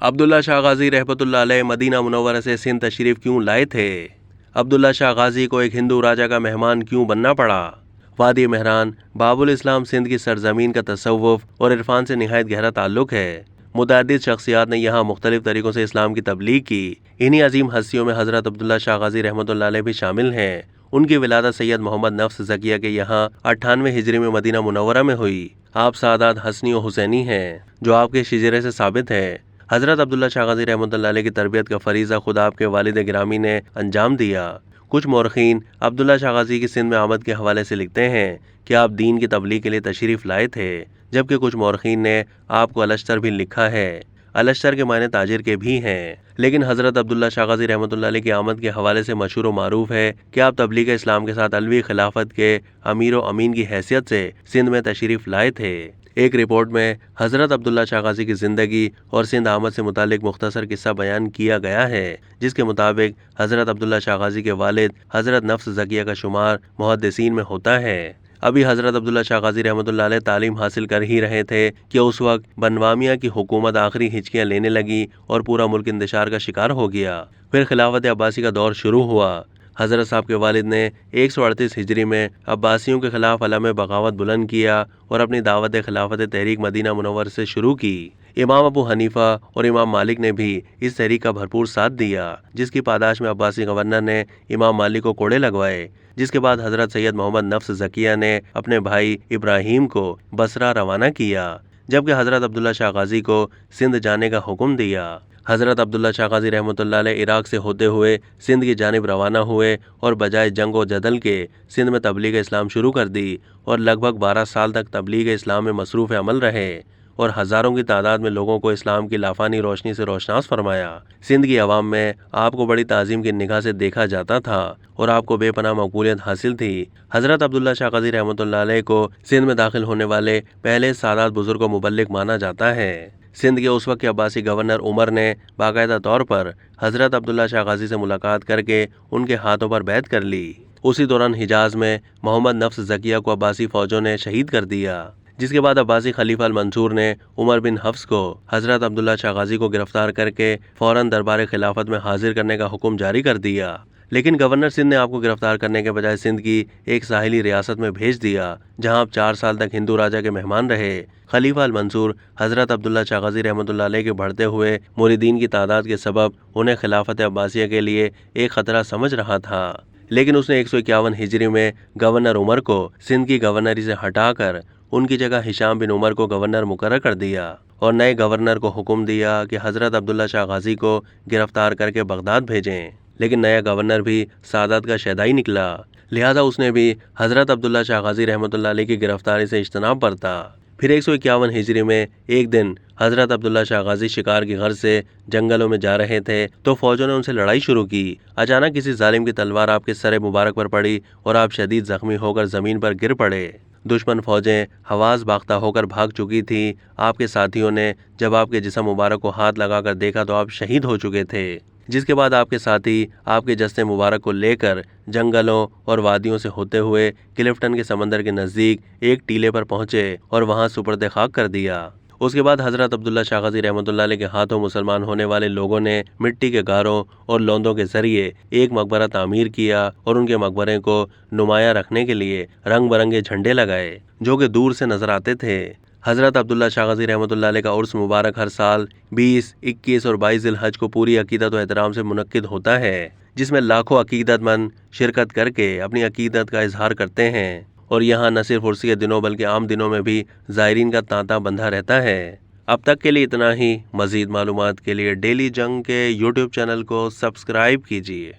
عبداللہ شاہ غازی رحمۃ اللہ علیہ مدینہ منورہ سے سندھ تشریف کیوں لائے تھے؟ عبداللہ شاہ غازی کو ایک ہندو راجا کا مہمان کیوں بننا پڑا؟ وادی مہران باب الاسلام سندھ کی سرزمین کا تصوف اور عرفان سے نہایت گہرا تعلق ہے۔ متعدد شخصیات نے یہاں مختلف طریقوں سے اسلام کی تبلیغ کی۔ انہی عظیم ہستیوں میں حضرت عبداللہ شاہ غازی رحمۃ اللہ علیہ بھی شامل ہیں۔ ان کی ولادت سید محمد نفس زکیہ کے یہاں 98 ہجری میں مدینہ منورہ میں ہوئی۔ آپ سادات حسنی و حسینی ہیں جو آپ کے شجرے سے ثابت ہے۔ حضرت عبداللہ شاہ غازی رحمۃ اللہ علیہ کی تربیت کا فریضہ خود آپ کے والد گرامی نے انجام دیا۔ کچھ مورخین عبداللہ شاہ غازی کی سندھ میں آمد کے حوالے سے لکھتے ہیں کہ آپ دین کی تبلیغ کے لیے تشریف لائے تھے، جبکہ کچھ مورخین نے آپ کو الشتر بھی لکھا ہے۔ الشتر کے معنی تاجر کے بھی ہیں، لیکن حضرت عبداللہ شاہ غازی رحمۃ اللہ علیہ کی آمد کے حوالے سے مشہور و معروف ہے کہ آپ تبلیغ اسلام کے ساتھ علوی خلافت کے امیر و امین کی حیثیت سے سندھ میں تشریف لائے تھے۔ ایک رپورٹ میں حضرت عبداللہ شاہ غازی کی زندگی اور سندھ آمد سے متعلق مختصر قصہ بیان کیا گیا ہے، جس کے مطابق حضرت عبداللہ شاہ غازی کے والد حضرت نفس زکیہ کا شمار محدثین میں ہوتا ہے۔ ابھی حضرت عبداللہ شاہ غازی رحمۃ اللہ علیہ تعلیم حاصل کر ہی رہے تھے کہ اس وقت بنوامیہ کی حکومت آخری ہچکیاں لینے لگی اور پورا ملک انتشار کا شکار ہو گیا۔ پھر خلافت عباسی کا دور شروع ہوا۔ حضرت صاحب کے والد نے 138 ہجری میں عباسیوں کے خلاف علم بغاوت بلند کیا اور اپنی دعوت خلافت تحریک مدینہ منور سے شروع کی۔ امام ابو حنیفہ اور امام مالک نے بھی اس تحریک کا بھرپور ساتھ دیا، جس کی پاداش میں عباسی گورنر نے امام مالک کو کوڑے لگوائے، جس کے بعد حضرت سید محمد نفس زکیہ نے اپنے بھائی ابراہیم کو بصرہ روانہ کیا، جبکہ حضرت عبداللہ شاہ غازی کو سندھ جانے کا حکم دیا۔ حضرت عبداللہ شاہ غازی رحمۃ اللہ علیہ عراق سے ہوتے ہوئے سندھ کی جانب روانہ ہوئے اور بجائے جنگ و جدل کے سندھ میں تبلیغ اسلام شروع کر دی اور لگ بھگ 12 سال تک تبلیغ اسلام میں مصروف عمل رہے اور ہزاروں کی تعداد میں لوگوں کو اسلام کی لافانی روشنی سے روشناس فرمایا۔ سندھ کی عوام میں آپ کو بڑی تعظیم کی نگاہ سے دیکھا جاتا تھا اور آپ کو بے پناہ مقبولیت حاصل تھی۔ حضرت عبداللہ شاہ غازی رحمۃ اللہ علیہ کو سندھ میں داخل ہونے والے پہلے سادات بزرگ و مبلغ مانا جاتا ہے۔ سندھ کے اس وقت کے عباسی گورنر عمر نے باقاعدہ طور پر حضرت عبداللہ شاہ غازی سے ملاقات کر کے ان کے ہاتھوں پر بیعت کر لی۔ اسی دوران حجاز میں محمد نفس زکیہ کو عباسی فوجوں نے شہید کر دیا، جس کے بعد عباسی خلیفہ المنصور نے عمر بن حفص کو حضرت عبداللہ شاہ غازی کو گرفتار کر کے فوراً دربار خلافت میں حاضر کرنے کا حکم جاری کر دیا، لیکن گورنر سندھ نے آپ کو گرفتار کرنے کے بجائے سندھ کی ایک ساحلی ریاست میں بھیج دیا، جہاں آپ 4 سال تک ہندو راجا کے مہمان رہے۔ خلیفہ المنصور حضرت عبداللہ شاہ غازی رحمۃ اللہ علیہ کے بڑھتے ہوئے مریدین کی تعداد کے سبب انہیں خلافت عباسیہ کے لیے ایک خطرہ سمجھ رہا تھا، لیکن اس نے 151 ہجری میں گورنر عمر کو سندھ کی گورنری سے ہٹا کر ان کی جگہ ہشام بن عمر کو گورنر مقرر کر دیا اور نئے گورنر کو حکم دیا کہ حضرت عبداللہ شاہ غازی کو گرفتار کر کے بغداد بھیجیں، لیکن نیا گورنر بھی سادات کا شیدائی نکلا، لہٰذا اس نے بھی حضرت عبداللہ شاہ غازی رحمۃ اللہ علیہ کی گرفتاری سے اجتناب برتا۔ پھر 151 ہجری میں ایک دن حضرت عبداللہ شاہ غازی شکار کی غرض سے جنگلوں میں جا رہے تھے تو فوجوں نے ان سے لڑائی شروع کی۔ اچانک کسی ظالم کی تلوار آپ کے سر مبارک پر پڑی اور آپ شدید زخمی ہو کر زمین پر گر پڑے۔ دشمن فوجیں حواس باختہ ہو کر بھاگ چکی تھی۔ آپ کے ساتھیوں نے جب آپ کے جسم مبارک کو ہاتھ لگا کر دیکھا تو آپ شہید ہو چکے تھے، جس کے بعد آپ کے ساتھی آپ کے جسد مبارک کو لے کر جنگلوں اور وادیوں سے ہوتے ہوئے کلفٹن کے سمندر کے نزدیک ایک ٹیلے پر پہنچے اور وہاں سپرد خاک کر دیا۔ اس کے بعد حضرت عبداللہ شاہ غازی رحمۃ اللہ علیہ کے ہاتھوں مسلمان ہونے والے لوگوں نے مٹی کے غاروں اور لوندوں کے ذریعے ایک مقبرہ تعمیر کیا اور ان کے مقبرے کو نمایاں رکھنے کے لیے رنگ برنگے جھنڈے لگائے جو کہ دور سے نظر آتے تھے۔ حضرت عبداللہ شاہ غازی رحمۃ اللہ علیہ کا عرس مبارک ہر سال 20، 21 اور 22 ذی الحج کو پوری عقیدت و احترام سے منعقد ہوتا ہے، جس میں لاکھوں عقیدت مند شرکت کر کے اپنی عقیدت کا اظہار کرتے ہیں اور یہاں نہ صرف عرس کے دنوں بلکہ عام دنوں میں بھی زائرین کا تانتا بندھا رہتا ہے۔ اب تک کے لیے اتنا ہی۔ مزید معلومات کے لیے ڈیلی جنگ کے YouTube چینل کو سبسکرائب کیجیے۔